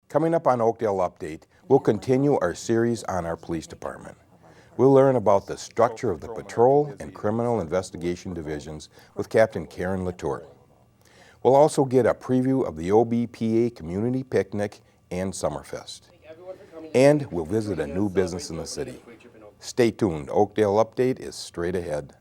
Coming up on Oakdale Update, we'll continue our series on our police department. We'll learn about the structure of the patrol and criminal investigation divisions with Captain Karen Latour. We'll also get a preview of the OBPA Community Picnic and Summerfest. And we'll visit a new business in the city. Stay tuned. Oakdale Update is straight ahead.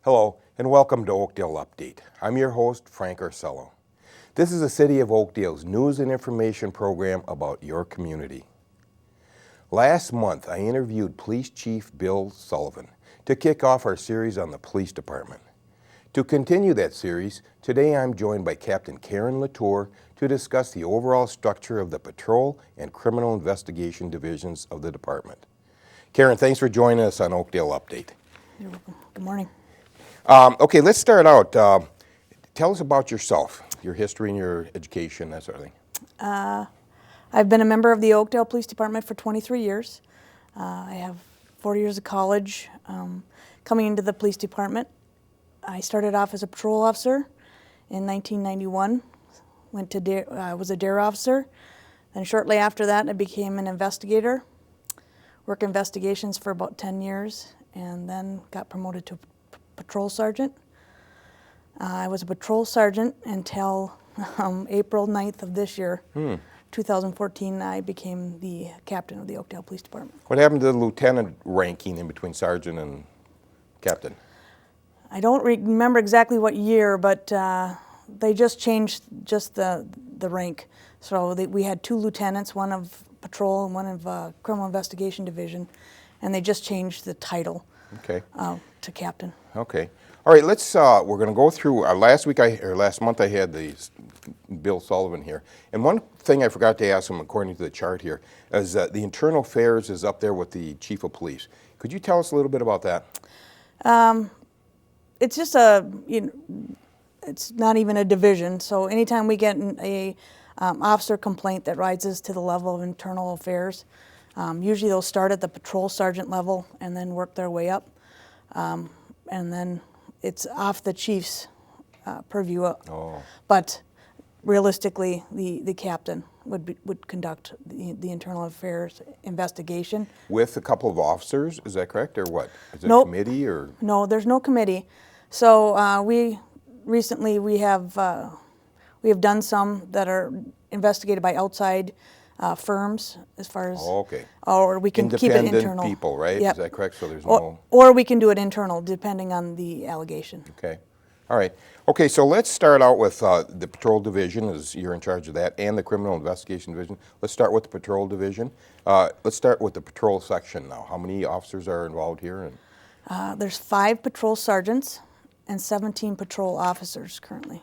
Hello, and welcome to Oakdale Update. I'm your host, Frank Orsello. This is the City of Oakdale's news and information program about your community. Last month, I interviewed Police Chief Bill Sullivan to kick off our series on the police department. To continue that series, today I'm joined by Captain Karen Latour to discuss the overall structure of the patrol and criminal investigation divisions of the department. Karen, thanks for joining us on Oakdale Update. You're welcome. Good morning. Okay, let's start out. Tell us about yourself, your history and your education, that sort of thing. I've been a member of the Oakdale Police Department for 23 years. I have 4 years of college. Coming into the police department, I started off as a patrol officer in 1991. I was a dare officer. Then shortly after that, I became an investigator. Worked investigations for about 10 years, and then got promoted to patrol sergeant. I was a patrol sergeant until April 9th of this year. 2014, I became the captain of the Oakdale Police Department. What happened to the lieutenant ranking in between sergeant and captain? I don't remember exactly what year, but they just changed just the rank. So we had 2 lieutenants, one of patrol and one of criminal investigation division, and they just changed the title. Okay. To captain. Okay. All right, let's, we're going to go through, last month I had Bill Sullivan here. And one thing I forgot to ask him, according to the chart here, is the internal affairs is up there with the chief of police. Could you tell us a little bit about that? It's just it's not even a division. So anytime we get a officer complaint that rises to the level of internal affairs, usually they'll start at the patrol sergeant level and then work their way up. And then it's off the chief's purview. But realistically, the captain would conduct the internal affairs investigation. With a couple of officers, is that correct, or what? Is it Nope. a committee, or? No, there's no committee. So we have done some that are investigated by outside firms, as far as, or we can keep it internal. Independent people, right? Yep. Is that correct? So there's or we can do it internal, depending on the allegation. Okay, all right. Okay, so let's start out with the patrol division, as you're in charge of that, and the criminal investigation division. Let's start with the patrol division. Let's start with the patrol section now. How many officers are involved here? There's 5 patrol sergeants and 17 patrol officers currently.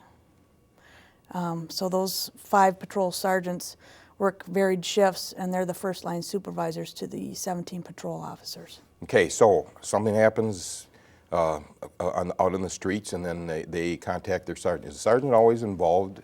So those 5 patrol sergeants work varied shifts, and they're the first line supervisors to the 17 patrol officers. Okay, so something happens out in the streets, and then they contact their sergeant. Is the sergeant always involved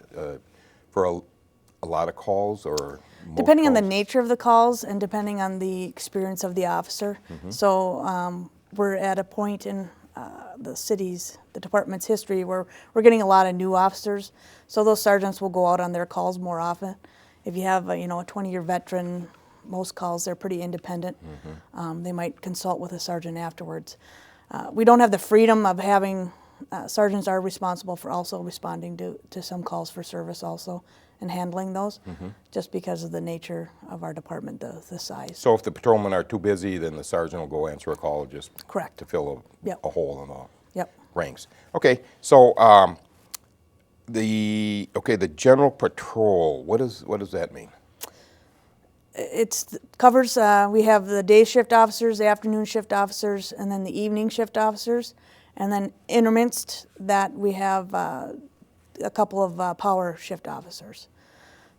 for a lot of calls, or most depending calls? on the nature of the calls and depending on the experience of the officer. So we're at a point in the department's history where we're getting a lot of new officers, so those sergeants will go out on their calls more often. If you have a 20-year veteran, most calls they're pretty independent. They might consult with a sergeant afterwards. We don't have the freedom of having sergeants are responsible for also responding to some calls for service also and handling those, just because of the nature of our department, the size. So if the patrolmen are too busy, then the sergeant will go answer a call just correct to fill a hole in the ranks. Okay, so the general patrol, what does that mean? It covers, we have the day shift officers, the afternoon shift officers, and then the evening shift officers. And then intermixed that we have a couple of power shift officers.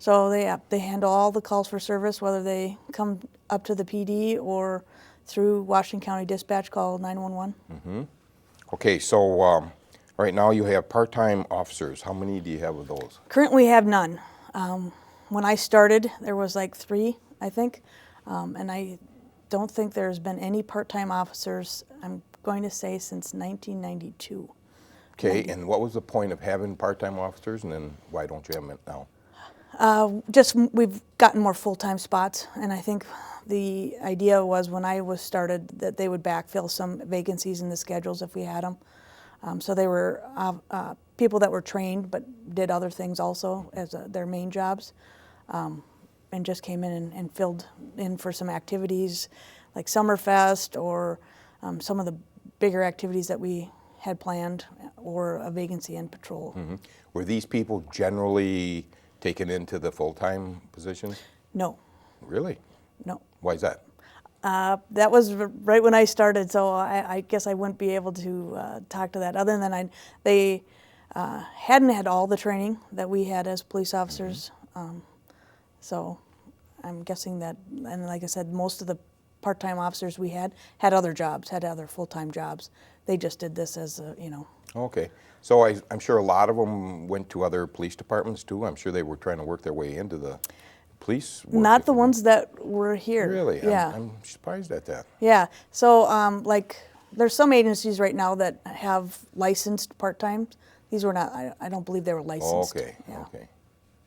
So they handle all the calls for service, whether they come up to the PD or through Washington County Dispatch, call 911. Okay, so right now you have part-time officers. How many do you have of those? Currently we have none. When I started, there was like 3, I think, and I don't think there's been any part-time officers, I'm going to say, since 1992. Okay, and what was the point of having part-time officers, and then why don't you have them now? Just we've gotten more full-time spots, and I think the idea was when I was started that they would backfill some vacancies in the schedules if we had them. So they were people that were trained but did other things also as their main jobs, and just came in and filled in for some activities like Summerfest or some of the bigger activities that we had planned, or a vacancy in patrol. Were these people generally taken into the full-time positions? No, Really? no. Why is that? That was right when I started, so I guess I wouldn't be able to talk to that. Other than they hadn't had all the training that we had as police officers, so I'm guessing that. And like I said, most of the part-time officers we had other jobs, had other full-time jobs. They just did this as a, Okay, so I'm sure a lot of them went to other police departments too. I'm sure they were trying to work their way into the police work. Not the ones that were here. Really? Yeah. I'm surprised at that. Yeah. So like there's some agencies right now that have licensed part-time. These were not, I don't believe they were licensed. Okay, Yeah. okay,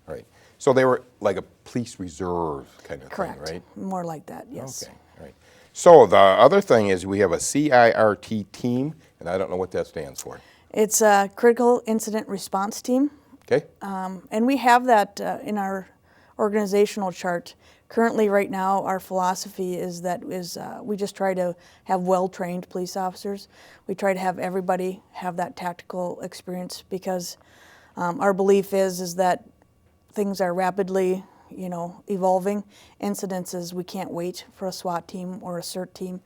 right. So they were like a police reserve kind of Correct. thing, right? More like that, yes. Okay, right. So the other thing is we have a CIRT team, and I don't know what that stands for. It's a Critical Incident Response Team, Okay? and we have that in our organizational chart. Currently, right now, our philosophy is that we just try to have well-trained police officers. We try to have everybody have that tactical experience, because our belief is that things are rapidly, evolving. Incidences, we can't wait for a SWAT team or a CERT team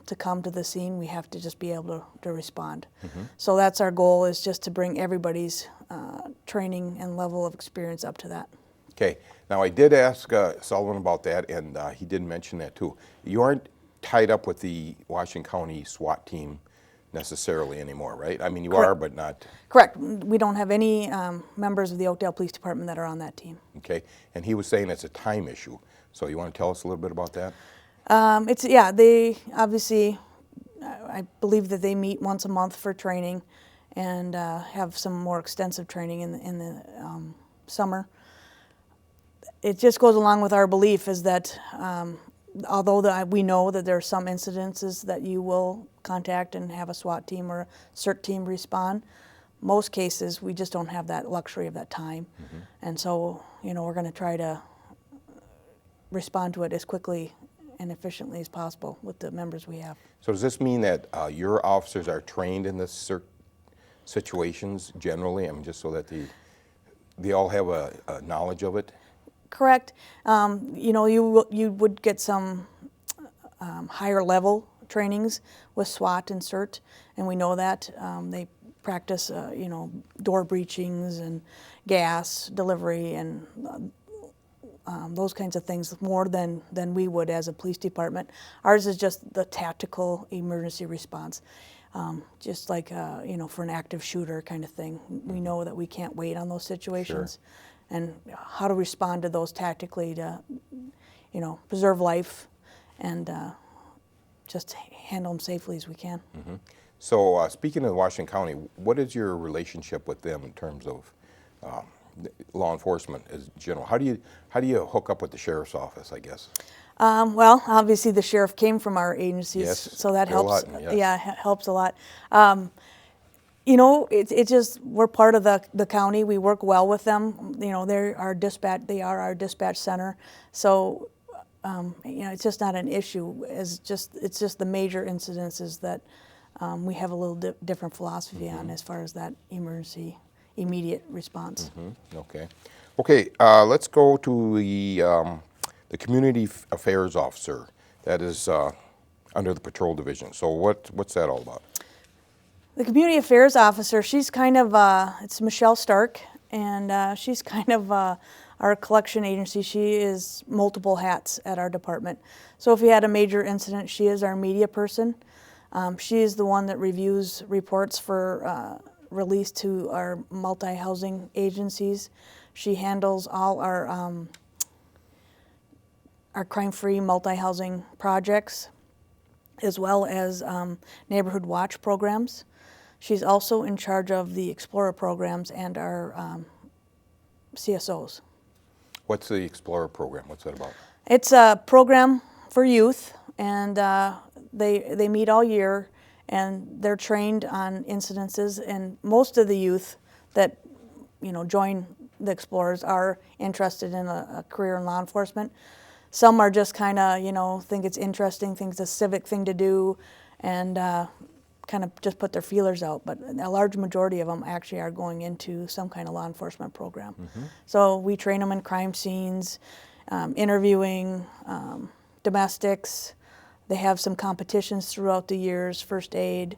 to come to the scene. We have to just be able to respond. So that's our goal, is just to bring everybody's training and level of experience up to that. Okay. Now, I did ask Sullivan about that, and he did mention that too. You aren't tied up with the Washington County SWAT team necessarily anymore, right? I mean, you Correct. are, but not. Correct. We don't have any members of the Oakdale Police Department that are on that team. Okay. And he was saying it's a time issue. So you want to tell us a little bit about that? They obviously, I believe that they meet once a month for training, and have some more extensive training in the summer. It just goes along with our belief is that although we know that there are some incidences that you will contact and have a SWAT team or a CERT team respond, most cases we just don't have that luxury of that time. And so, we're going to try to respond to it as quickly and efficiently as possible with the members we have. So does this mean that your officers are trained in this situations generally? I mean, just so that they all have a knowledge of it? Correct. You would get some higher level trainings with SWAT and CERT, and we know that. They practice, door breachings and gas delivery and those kinds of things more than we would as a police department. Ours is just the tactical emergency response, just like for an active shooter kind of thing. We know that we can't wait on those situations, and how to respond to those tactically to, preserve life and just handle them safely as we can. So speaking of Washington County, what is your relationship with them in terms of law enforcement as general? How do you hook up with the sheriff's office, I guess? Well, obviously the sheriff came from our agencies, Yes, so that Bill helps. Hutton, yes. Yeah, helps a lot. It's just we're part of the county. We work well with them. They're our dispatch. They are our dispatch center. So it's just not an issue. It's just the major incidences that we have a little different philosophy on as far as that emergency immediate response. Okay. Okay, let's go to the community affairs officer. That is under the patrol division. So what's that all about? The community affairs officer, she's kind of, it's Michelle Stark, and she's kind of our collection agency. She is multiple hats at our department. So if we had a major incident, she is our media person. She is the one that reviews reports for release to our multi-housing agencies. She handles all our crime-free multi-housing projects, as well as neighborhood watch programs. She's also in charge of the Explorer programs and our CSOs. What's the Explorer program? What's that about? It's a program for youth, and they meet all year, and they're trained on incidences. And most of the youth that join the Explorers are interested in a career in law enforcement. Some are just kind of think it's interesting, think it's a civic thing to do, and kind of just put their feelers out. But a large majority of them actually are going into some kind of law enforcement program. So we train them in crime scenes, interviewing, domestics. They have some competitions throughout the years, first aid,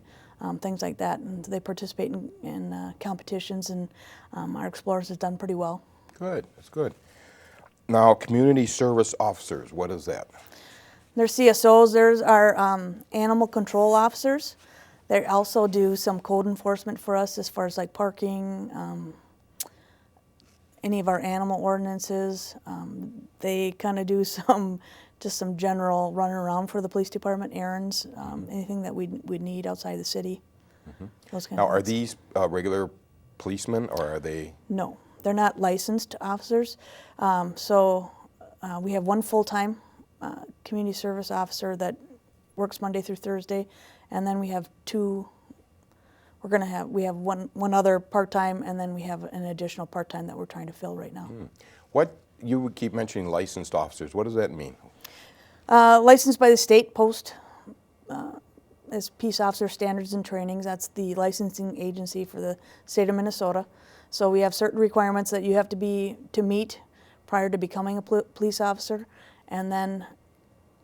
things like that, and they participate in competitions, and our Explorers has done pretty well. Good, that's good. Now, community service officers, what is that? They're CSOs. There's our animal control officers. They also do some code enforcement for us as far as like parking, any of our animal ordinances. They kind of do just some general running around for the police department, errands, anything that we'd need outside the city. Those kind Now, of are things. these regular policemen, or are they? No, they're not licensed officers. So we have one full-time community service officer that works Monday through Thursday, and then we have two. We have one other part-time, and then we have an additional part-time that we're trying to fill right now. What, you would keep mentioning licensed officers. What does that mean? Licensed by the state post as Peace Officer Standards and Trainings. That's the licensing agency for the state of Minnesota. So we have certain requirements that you have to meet prior to becoming a police officer, and then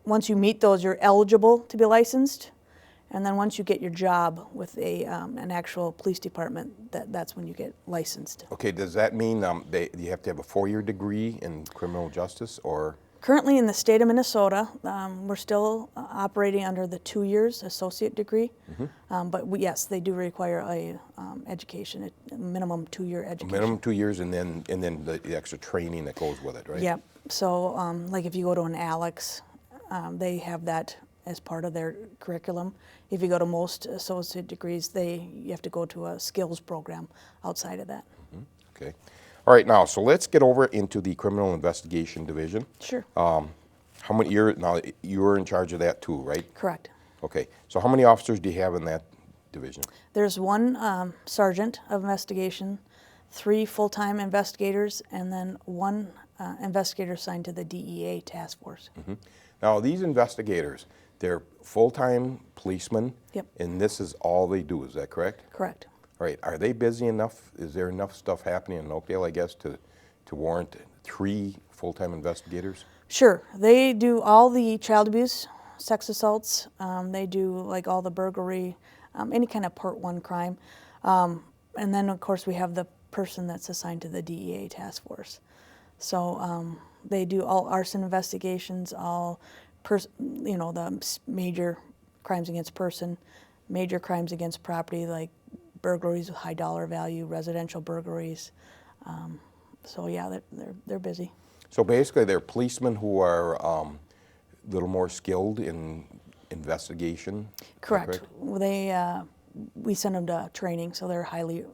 once you meet those, you're eligible to be licensed. And then once you get your job with an actual police department, that's when you get licensed. Okay, does that mean you have to have a 4-year degree in criminal justice, or? Currently in the state of Minnesota, we're still operating under the 2 years associate degree. But yes, they do require a education, a minimum 2-year education. Minimum 2 years, and then the extra training that goes with it, right? Yep. So like if you go to an Alex, they have that as part of their curriculum. If you go to most associate degrees, you have to go to a skills program outside of that. Okay. All right, now, so let's get over into the criminal investigation division. Sure. How many years, now you're in charge of that too, right? Correct. Okay, so how many officers do you have in that division? There's one sergeant of investigation, 3 full-time investigators, and then 1 investigator assigned to the DEA task force. Now, these investigators, they're full-time policemen. Yep. And this is all they do, is that correct? Correct. All right, are they busy enough? Is there enough stuff happening in Oakdale, I guess, to warrant 3 full-time investigators? Sure. They do all the child abuse, sex assaults. They do like all the burglary, any kind of Part 1 crime. And then, of course, we have the person that's assigned to the DEA task force. So they do all arson investigations, all the major crimes against person, major crimes against property like burglaries with high dollar value, residential burglaries. So yeah, they're busy. So basically, they're policemen who are a little more skilled in investigation. Correct. We send them to training, so they're highly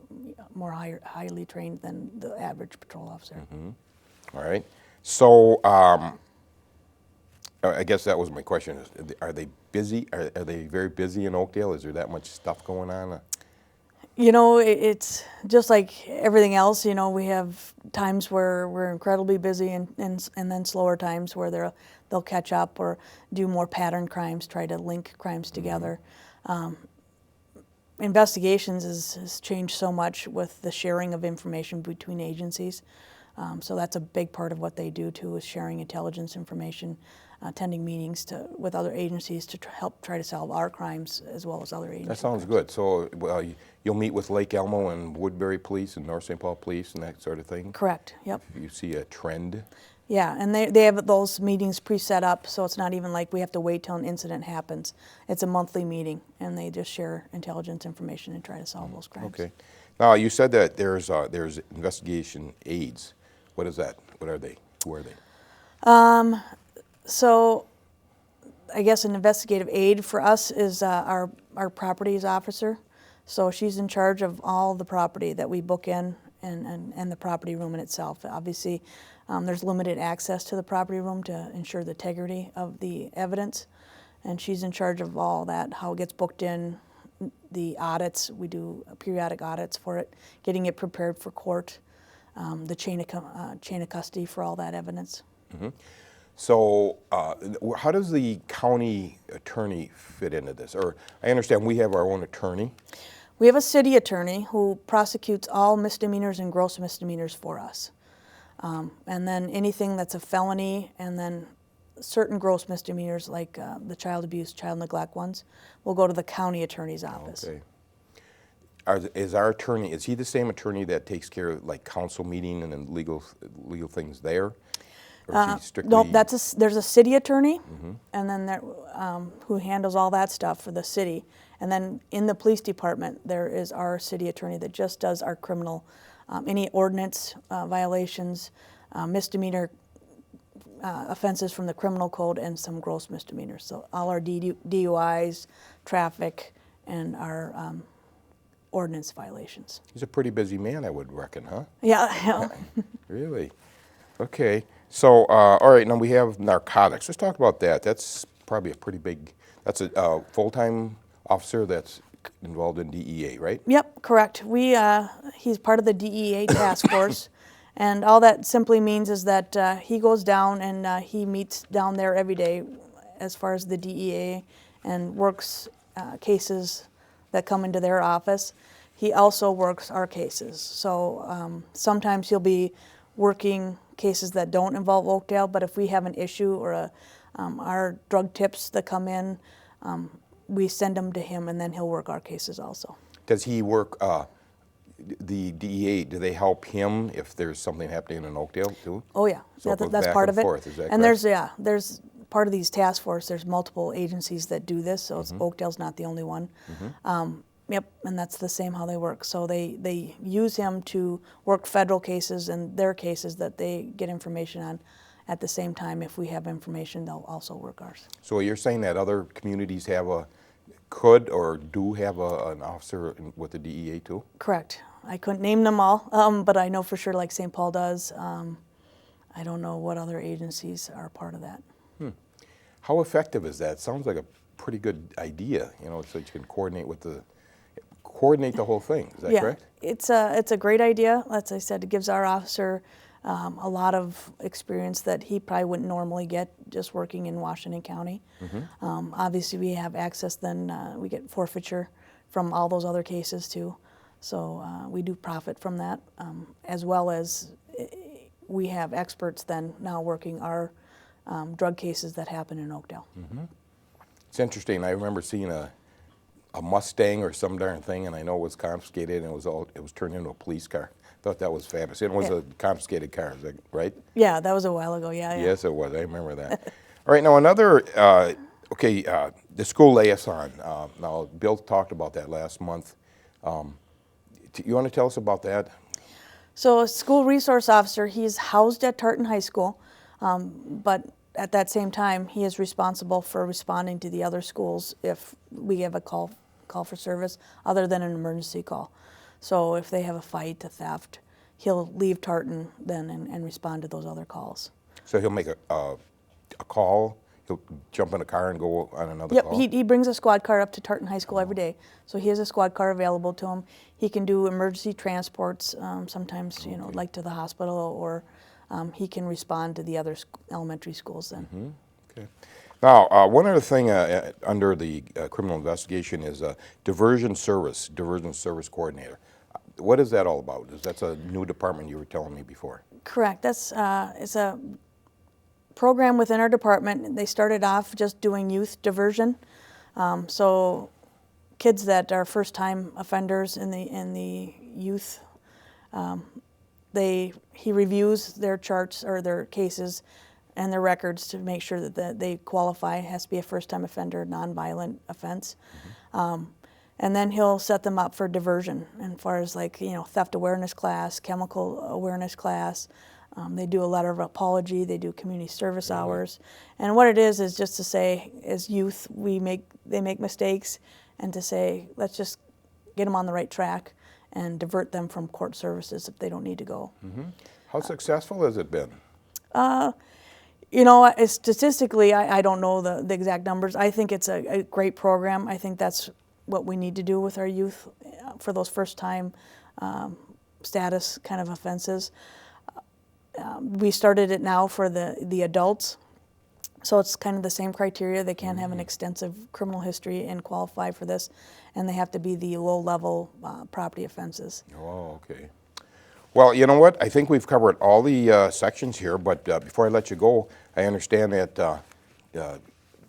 trained than the average patrol officer. All right. So I guess that was my question. Are they busy? Are they very busy in Oakdale? Is there that much stuff going on? It's just like everything else. We have times where we're incredibly busy, and then slower times where they'll catch up or do more pattern crimes, try to link crimes together. Investigations has changed so much with the sharing of information between agencies. So that's a big part of what they do too, is sharing intelligence information. attending meetings with other agencies to help try to solve our crimes as well as other agencies. That sounds good. So you'll meet with Lake Elmo and Woodbury Police and North St. Paul Police and that sort of thing? Correct, yep. You see a trend? Yeah, and they have those meetings pre-set up, so it's not even like we have to wait till an incident happens. It's a monthly meeting, and they just share intelligence information and try to solve those crimes. Okay. Now, you said that there's investigation aides. What is that? What are they? Who are they? So I guess an investigative aide for us is our properties officer. So she's in charge of all the property that we book in and the property room in itself. Obviously, there's limited access to the property room to ensure the integrity of the evidence. And she's in charge of all that, how it gets booked in, the audits. We do periodic audits for it, getting it prepared for court, the chain of custody for all that evidence. Mm-hmm. So how does the county attorney fit into this? Or I understand we have our own attorney. We have a city attorney who prosecutes all misdemeanors and gross misdemeanors for us. And then anything that's a felony, and then certain gross misdemeanors like the child abuse, child neglect ones, will go to the county attorney's office. Okay. Is our attorney, is he the same attorney that takes care of like council meeting and then legal things there? Or is he strictly? No, there's a city attorney, and then there, who handles all that stuff for the city. And then in the police department, there is our city attorney that just does our criminal, any ordinance violations, misdemeanor offenses from the criminal code, and some gross misdemeanors. So all our DUIs, traffic, and our ordinance violations. He's a pretty busy man, I would reckon, huh? Yeah. Really? Okay. So, all right, now we have narcotics. Let's talk about that. That's probably a pretty big, that's a full-time officer that's involved in DEA, right? Yep, correct. He's part of the DEA task force, and all that simply means is that he goes down and he meets down there every day as far as the DEA and works cases that come into their office. He also works our cases. So sometimes he'll be working cases that don't involve Oakdale, but if we have an issue or our drug tips that come in, we send them to him, and then he'll work our cases also. Does he work, the DEA, do they help him if there's something happening in Oakdale too? Oh yeah, So it goes that's back part and of it. forth, is that And correct? there's part of these task force, there's multiple agencies that do this, so Oakdale's not the only one. Yep, and that's the same how they work. So they use him to work federal cases and their cases that they get information on. At the same time, if we have information, they'll also work ours. So you're saying that other communities could or do have an officer with the DEA too? Correct. I couldn't name them all, but I know for sure like St. Paul does. I don't know what other agencies are part of that. How effective is that? Sounds like a pretty good idea, you know, so you can coordinate the whole thing. Is that correct? It's a great idea. As I said, it gives our officer a lot of experience that he probably wouldn't normally get just working in Washington County. Obviously, we have access. Then we get forfeiture from all those other cases too. So we do profit from that, as well as we have experts then now working our drug cases that happen in Oakdale. It's interesting. I remember seeing a Mustang or some darn thing, and I know it was confiscated, and it was turned into a police car. Thought that was fabulous. It was a confiscated car, is that right? Yeah, that was a while ago. Yeah. Yes, it was. I remember that. All right, now another. The school liaison. Now, Bill talked about that last month. You want to tell us about that? So, a school resource officer. He's housed at Tartan High School, but at that same time, he is responsible for responding to the other schools if we have a call for service other than an emergency call. So if they have a fight, a theft, he'll leave Tartan then and respond to those other calls. So he'll make a call, he'll jump in a car and go on another call? Yep, he brings a squad car up to Tartan High School every day. So he has a squad car available to him. He can do emergency transports, sometimes, like to the hospital, or he can respond to the other elementary schools then. Okay. Now, one other thing under the criminal investigation is diversion service coordinator. What is that all about? That's a new department you were telling me before. Correct. That's it's a program within our department. They started off just doing youth diversion. So kids that are first-time offenders in the youth, he reviews their charts or their cases and their records to make sure that they qualify. It has to be a first-time offender, nonviolent offense. And then he'll set them up for diversion, as far as like, theft awareness class, chemical awareness class. They do a letter of apology. They do community service hours. And what it is just to say, as youth, they make mistakes, and to say, let's just get them on the right track and divert them from court services if they don't need to go. How successful has it been? Statistically, I don't know the exact numbers. I think it's a great program. I think that's what we need to do with our youth for those first-time status kind of offenses. We started it now for the adults, so it's kind of the same criteria. They can't have an extensive criminal history and qualify for this, and they have to be the low-level property offenses. Oh, okay. Well, you know what? I think we've covered all the sections here, but before I let you go, I understand that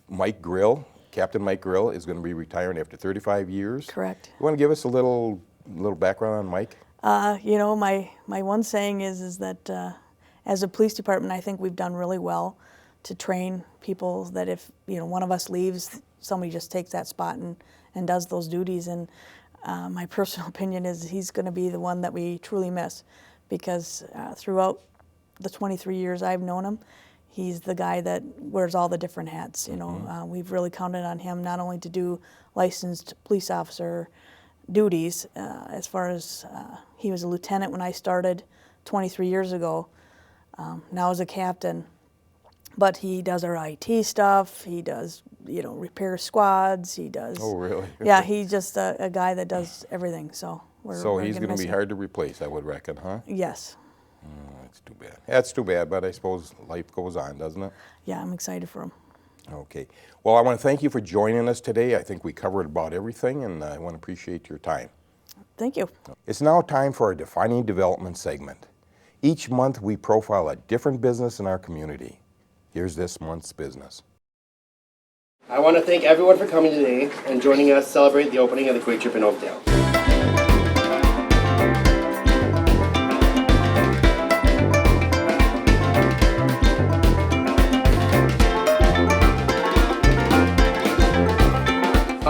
Mike Grill, Captain Mike Grill, is going to be retiring after 35 years. Correct. You want to give us a little background on Mike? My one saying is that as a police department, I think we've done really well to train people that if one of us leaves, somebody just takes that spot and does those duties. And my personal opinion is he's going to be the one that we truly miss, because throughout the 23 years I've known him, he's the guy that wears all the different hats. We've really counted on him not only to do licensed police officer duties, as far as he was a lieutenant when I started 23 years ago, now as a captain, but he does our IT stuff, he does, repair squads, he does. Oh, really? Yeah, he's just a guy that does everything, so we're he's going to be hard to replace, I would reckon, huh? Yes. That's too bad. That's too bad, but I suppose life goes on, doesn't it? Yeah, I'm excited for him. Okay. Well, I want to thank you for joining us today. I think we covered about everything, and I want to appreciate your time. Thank you. It's now time for our Defining Development segment. Each month, we profile a different business in our community. Here's this month's business. I want to thank everyone for coming today and joining us celebrate the opening of the Quick Trip in Oakdale.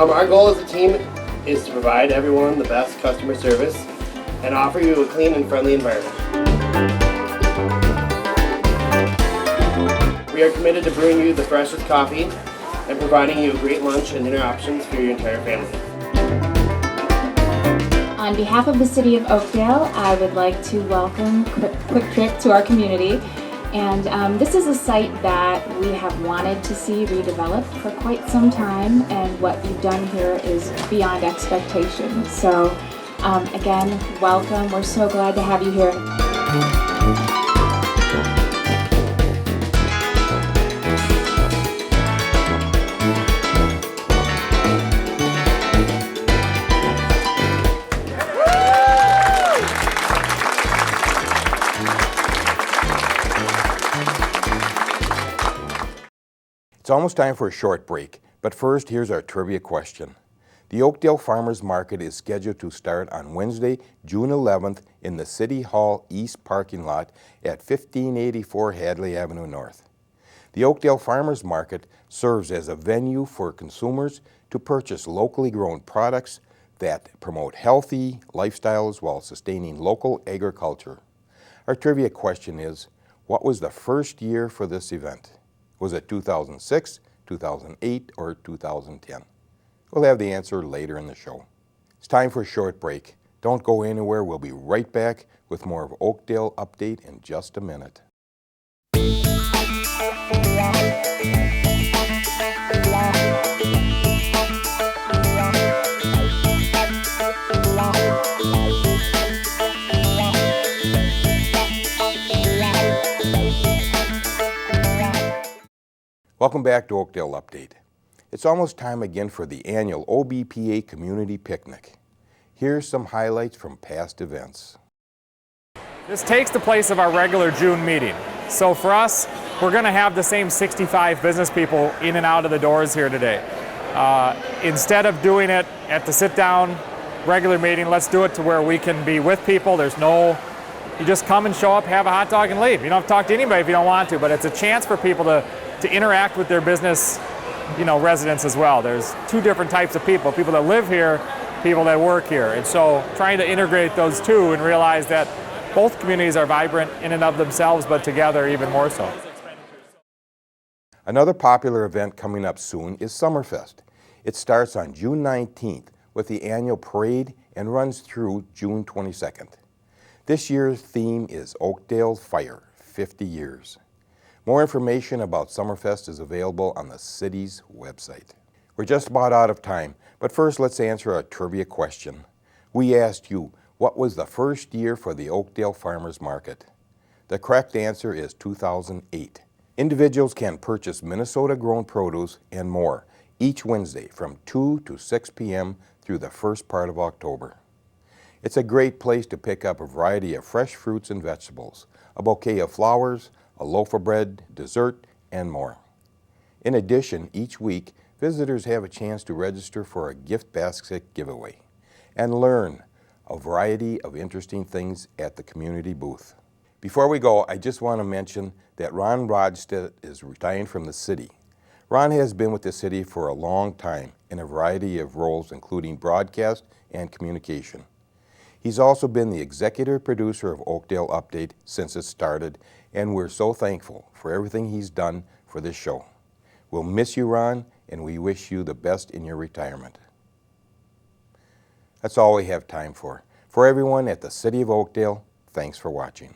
Our goal as a team is to provide everyone the best customer service and offer you a clean and friendly environment. We are committed to bringing you the freshest coffee and providing you great lunch and dinner options for your entire family. On behalf of the City of Oakdale, I would like to welcome Quick Trip to our community. And this is a site that we have wanted to see redeveloped for quite some time, and what you've done here is beyond expectations. So again, welcome. We're so glad to have you here. It's almost time for a short break, but first, here's our trivia question. The Oakdale Farmers Market is scheduled to start on Wednesday, June 11th in the City Hall East parking lot at 1584 Hadley Avenue North. The Oakdale Farmers Market serves as a venue for consumers to purchase locally grown products that promote healthy lifestyles while sustaining local agriculture. Our trivia question is, what was the first year for this event? Was it 2006, 2008, or 2010? We'll have the answer later in the show. It's time for a short break. Don't go anywhere. We'll be right back with more of Oakdale Update in just a minute. Welcome back to Oakdale Update. It's almost time again for the annual OBPA Community Picnic. Here's some highlights from past events. This takes the place of our regular June meeting. So for us, we're going to have the same 65 business people in and out of the doors here today. Instead of doing it at the sit-down regular meeting, let's do it to where we can be with people. You just come and show up, have a hot dog, and leave. You don't have to talk to anybody if you don't want to, but it's a chance for people to interact with their business, residents as well. There's two different types of people that live here, people that work here. And so trying to integrate those two and realize that both communities are vibrant in and of themselves, but together even more so. Another popular event coming up soon is Summerfest. It starts on June 19th with the annual parade and runs through June 22nd. This year's theme is Oakdale Fire, 50 years. More information about Summerfest is available on the city's website. We're just about out of time, but first let's answer a trivia question. We asked you, what was the first year for the Oakdale Farmers Market? The correct answer is 2008. Individuals can purchase Minnesota-grown produce and more each Wednesday from 2 to 6 p.m. through the first part of October. It's a great place to pick up a variety of fresh fruits and vegetables, a bouquet of flowers, a loaf of bread, dessert, and more. In addition, each week, visitors have a chance to register for a gift basket giveaway and learn a variety of interesting things at the community booth. Before we go, I just want to mention that Ron Rodstedt is retiring from the city. Ron has been with the city for a long time in a variety of roles, including broadcast and communication. He's also been the executive producer of Oakdale Update since it started, and we're so thankful for everything he's done for this show. We'll miss you, Ron, and we wish you the best in your retirement. That's all we have time for. For everyone at the City of Oakdale, thanks for watching.